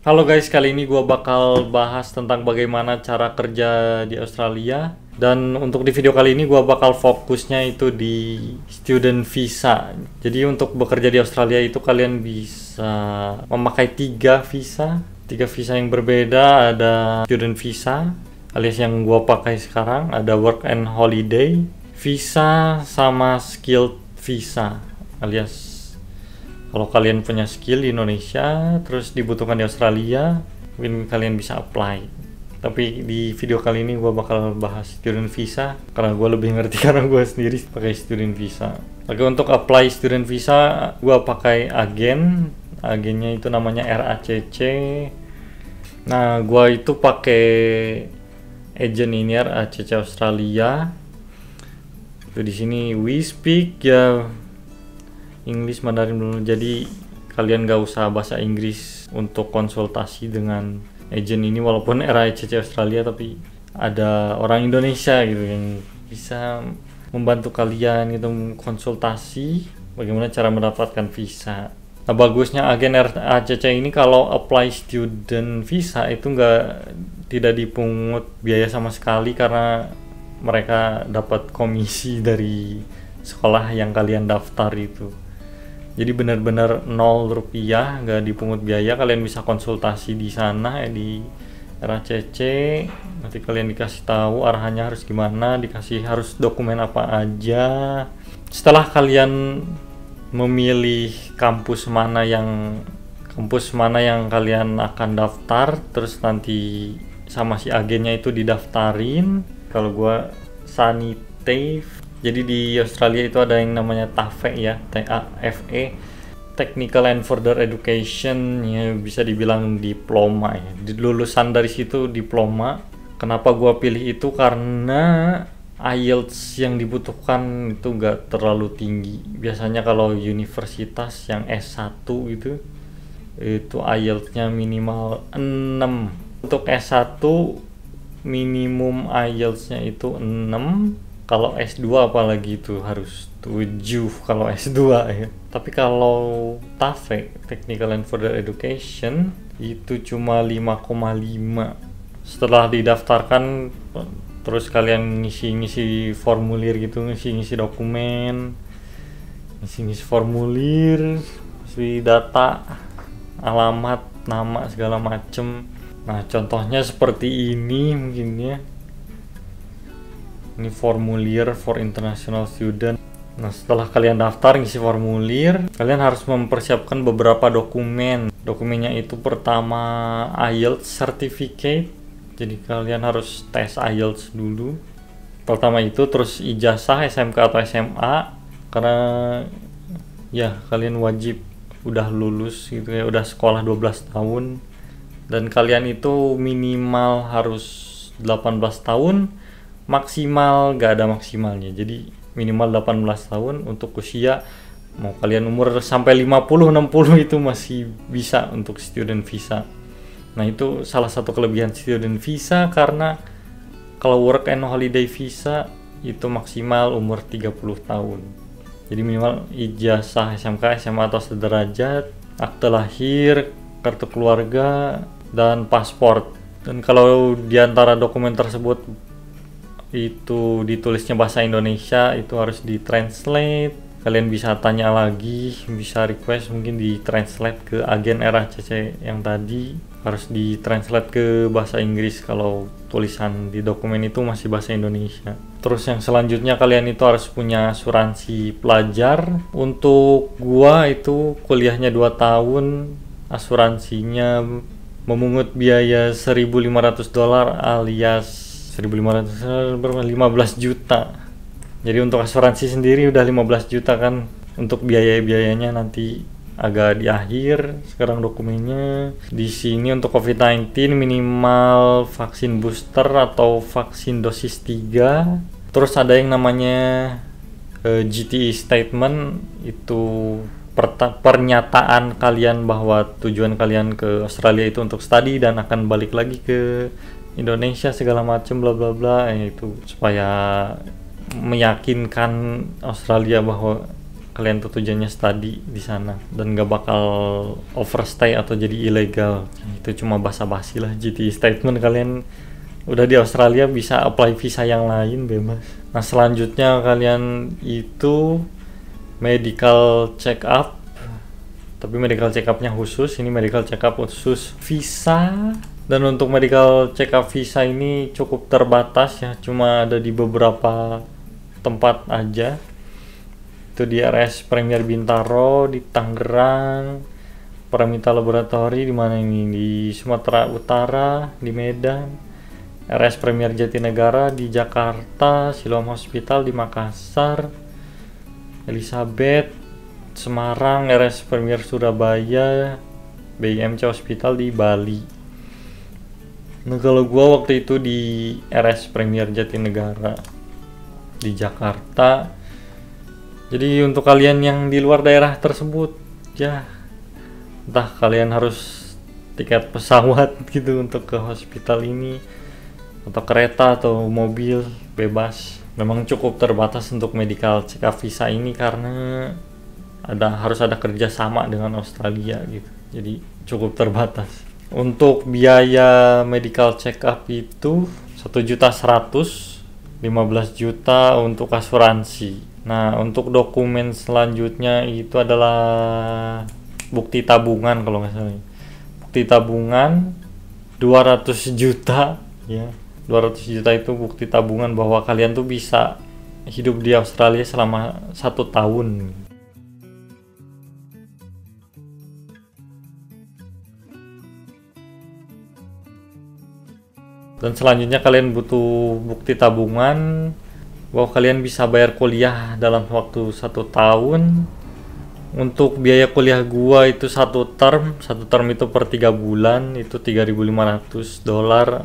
Halo guys, kali ini gua bakal bahas tentang bagaimana cara kerja di Australia. Dan untuk di video kali ini gua bakal fokusnya itu di student visa. Jadi untuk bekerja di Australia itu kalian bisa memakai tiga visa yang berbeda. Ada student visa alias yang gua pakai sekarang, ada work and holiday visa, sama skilled visa alias kalau kalian punya skill di Indonesia, terus dibutuhkan di Australia, mungkin kalian bisa apply. Tapi di video kali ini gue bakal bahas student visa, karena gue lebih ngerti karena gue sendiri pakai student visa. Oke, untuk apply student visa, gue pakai agennya itu namanya RACC. Nah, gue itu pakai agent ini RACC Australia. Itu di sini we speak ya. English Mandarin dulu, jadi kalian gak usah bahasa Inggris untuk konsultasi dengan agent ini, walaupun RACC Australia tapi ada orang Indonesia gitu yang bisa membantu kalian gitu konsultasi bagaimana cara mendapatkan visa. Nah, bagusnya agen RACC ini kalau apply student visa itu tidak dipungut biaya sama sekali karena mereka dapat komisi dari sekolah yang kalian daftar itu. Jadi benar-benar 0 rupiah, nggak dipungut biaya. Kalian bisa konsultasi di sana di RACC. Nanti kalian dikasih tahu arahannya harus gimana, dikasih harus dokumen apa aja. Setelah kalian memilih kampus mana yang kalian akan daftar, terus nanti sama si agennya itu didaftarin. Kalau gua Sunny TAFE. Jadi di Australia itu ada yang namanya TAFE ya, TAFE, Technical and Further Education, ya bisa dibilang diploma ya. Lulusan dari situ diploma. Kenapa gua pilih itu? Karena IELTS yang dibutuhkan itu nggak terlalu tinggi. Biasanya kalau universitas yang S1 gitu, itu IELTS-nya minimal 6. Untuk S1 minimum IELTS-nya itu 6. Kalau S2 apalagi itu harus 7 kalau S2 ya. Tapi kalau TAFE, Technical and Further Education, itu cuma 5,5. Setelah didaftarkan, terus kalian ngisi formulir gitu, ngisi dokumen, ngisi formulir, ngisi data, alamat, nama, segala macem. Nah, contohnya seperti ini mungkin ya. Ini formulir for international student. Nah, setelah kalian daftar ngisi formulir, kalian harus mempersiapkan beberapa dokumen. Dokumennya itu pertama IELTS certificate. Jadi kalian harus tes IELTS dulu. Pertama itu, terus ijazah SMK atau SMA, karena ya kalian wajib udah lulus gitu ya, udah sekolah 12 tahun. Dan kalian itu minimal harus 18 tahun. Maksimal gak ada maksimalnya, jadi minimal 18 tahun untuk usia. Mau kalian umur sampai 50-60 itu masih bisa untuk student visa. Nah, itu salah satu kelebihan student visa, karena kalau work and holiday visa itu maksimal umur 30 tahun. Jadi minimal ijazah SMK, SMA atau sederajat, akte lahir, kartu keluarga, dan paspor. Dan kalau diantara dokumen tersebut itu ditulisnya bahasa Indonesia, itu harus ditranslate. Kalian bisa tanya lagi, bisa request mungkin ditranslate ke agen RACC yang tadi, harus ditranslate ke bahasa Inggris kalau tulisan di dokumen itu masih bahasa Indonesia. Terus yang selanjutnya kalian itu harus punya asuransi pelajar. Untuk gua itu kuliahnya 2 tahun, asuransinya memungut biaya $1.500 alias 1.500 berapa? 15 juta. Jadi untuk asuransi sendiri udah 15 juta kan. Untuk biaya-biayanya nanti agak di akhir. Sekarang dokumennya di sini untuk COVID-19 minimal vaksin booster atau vaksin dosis 3. Terus ada yang namanya GTE statement, itu pernyataan kalian bahwa tujuan kalian ke Australia itu untuk study dan akan balik lagi ke Indonesia segala macam bla bla bla, itu supaya meyakinkan Australia bahwa kalian tuh tujuannya study di sana dan gak bakal overstay atau jadi ilegal. Itu cuma basa-basi lah GT statement. Kalian udah di Australia bisa apply visa yang lain bebas. Nah selanjutnya kalian itu medical check up, tapi medical check upnya khusus. Ini medical check up khusus visa, dan untuk medical check up visa ini cukup terbatas ya, cuma ada di beberapa tempat aja. Itu di RS Premier Bintaro di Tangerang, Paramita Laboratory di mana ini, di Sumatera Utara, di Medan, RS Premier Jatinegara di Jakarta, Siloam Hospital di Makassar, Elizabeth Semarang, RS Premier Surabaya, BIMC Hospital di Bali. Nah kalau gua waktu itu di RS Premier Jatinegara di Jakarta. Jadi untuk kalian yang di luar daerah tersebut ya, entah kalian harus tiket pesawat gitu untuk ke hospital ini, atau kereta atau mobil, bebas. Memang cukup terbatas untuk medical check up visa ini karena harus ada kerjasama dengan Australia gitu. Jadi cukup terbatas. Untuk biaya medical check up itu 1.100.000, 15 juta untuk asuransi. Nah untuk dokumen selanjutnya itu adalah bukti tabungan kalau nggak salah. Bukti tabungan 200 juta ya. 200 juta itu bukti tabungan bahwa kalian tuh bisa hidup di Australia selama 1 tahun. Dan selanjutnya kalian butuh bukti tabungan bahwa kalian bisa bayar kuliah dalam waktu 1 tahun. Untuk biaya kuliah gua itu satu term itu per 3 bulan itu $3.500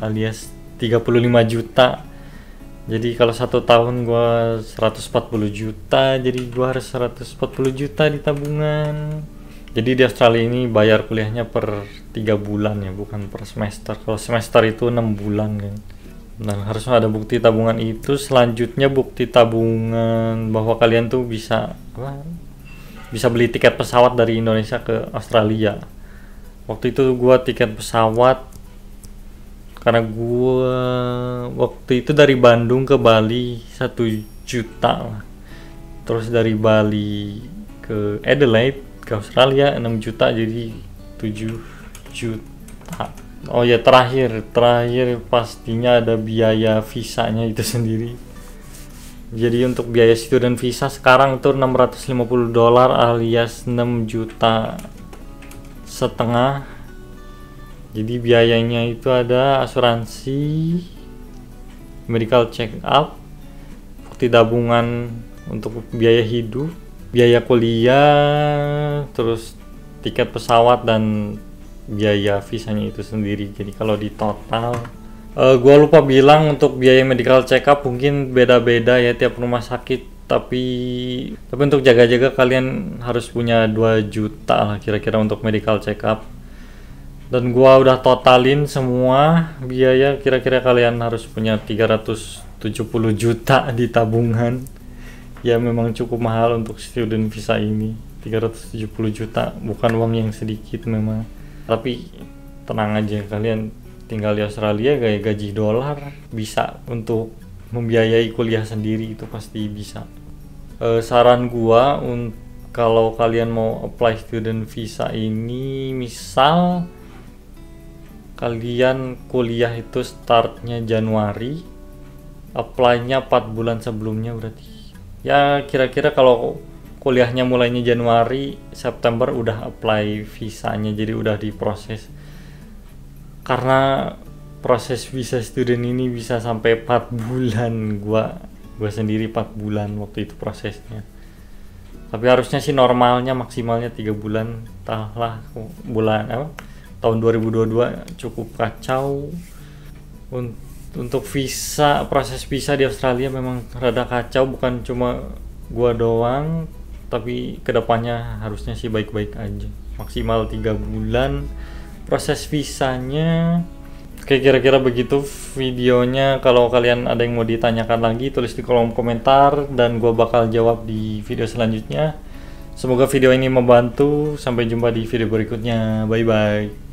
alias 35 juta. Jadi kalau 1 tahun gua 140 juta, jadi gua harus 140 juta di tabungan. Jadi di Australia ini bayar kuliahnya per 3 bulan ya, bukan per semester. Kalau semester itu 6 bulan kan. Dan harus ada bukti tabungan itu. Selanjutnya bukti tabungan bahwa kalian tuh bisa beli tiket pesawat dari Indonesia ke Australia. Waktu itu gua tiket pesawat karena gua waktu itu dari Bandung ke Bali 1 juta lah. Terus dari Bali ke Adelaide ke Australia 6 juta, jadi 7 juta. Oh ya terakhir pastinya ada biaya visanya itu sendiri. Jadi untuk biaya student visa sekarang tuh $650 alias 6 juta setengah. Jadi biayanya itu ada asuransi, medical check up, bukti tabungan untuk biaya hidup, biaya kuliah, terus tiket pesawat dan biaya visanya itu sendiri. Jadi kalau di total gua lupa bilang untuk biaya medical check up mungkin beda-beda ya tiap rumah sakit, tapi untuk jaga-jaga kalian harus punya 2 juta lah kira-kira untuk medical check up. Dan gua udah totalin semua biaya, kira-kira kalian harus punya 370 juta di tabungan. Ya memang cukup mahal untuk student visa ini. 370 juta bukan uang yang sedikit memang. Tapi tenang aja, kalian tinggal di Australia kayak gaji dolar, bisa untuk membiayai kuliah sendiri, itu pasti bisa. Saran gua kalau kalian mau apply student visa ini, misal kalian kuliah itu startnya Januari, apply-nya 4 bulan sebelumnya berarti. Ya kira-kira kalau kuliahnya mulainya Januari, September udah apply visanya, jadi udah diproses. Karena proses visa student ini bisa sampai 4 bulan, gua sendiri 4 bulan waktu itu prosesnya. Tapi harusnya sih normalnya maksimalnya 3 bulan. Entahlah tahun 2022 cukup kacau. Untuk visa, proses visa di Australia memang rada kacau, bukan cuma gua doang, tapi kedepannya harusnya sih baik-baik aja. Maksimal 3 bulan proses visanya. Oke, kira-kira begitu videonya. Kalau kalian ada yang mau ditanyakan lagi, tulis di kolom komentar dan gua bakal jawab di video selanjutnya. Semoga video ini membantu. Sampai jumpa di video berikutnya. Bye bye.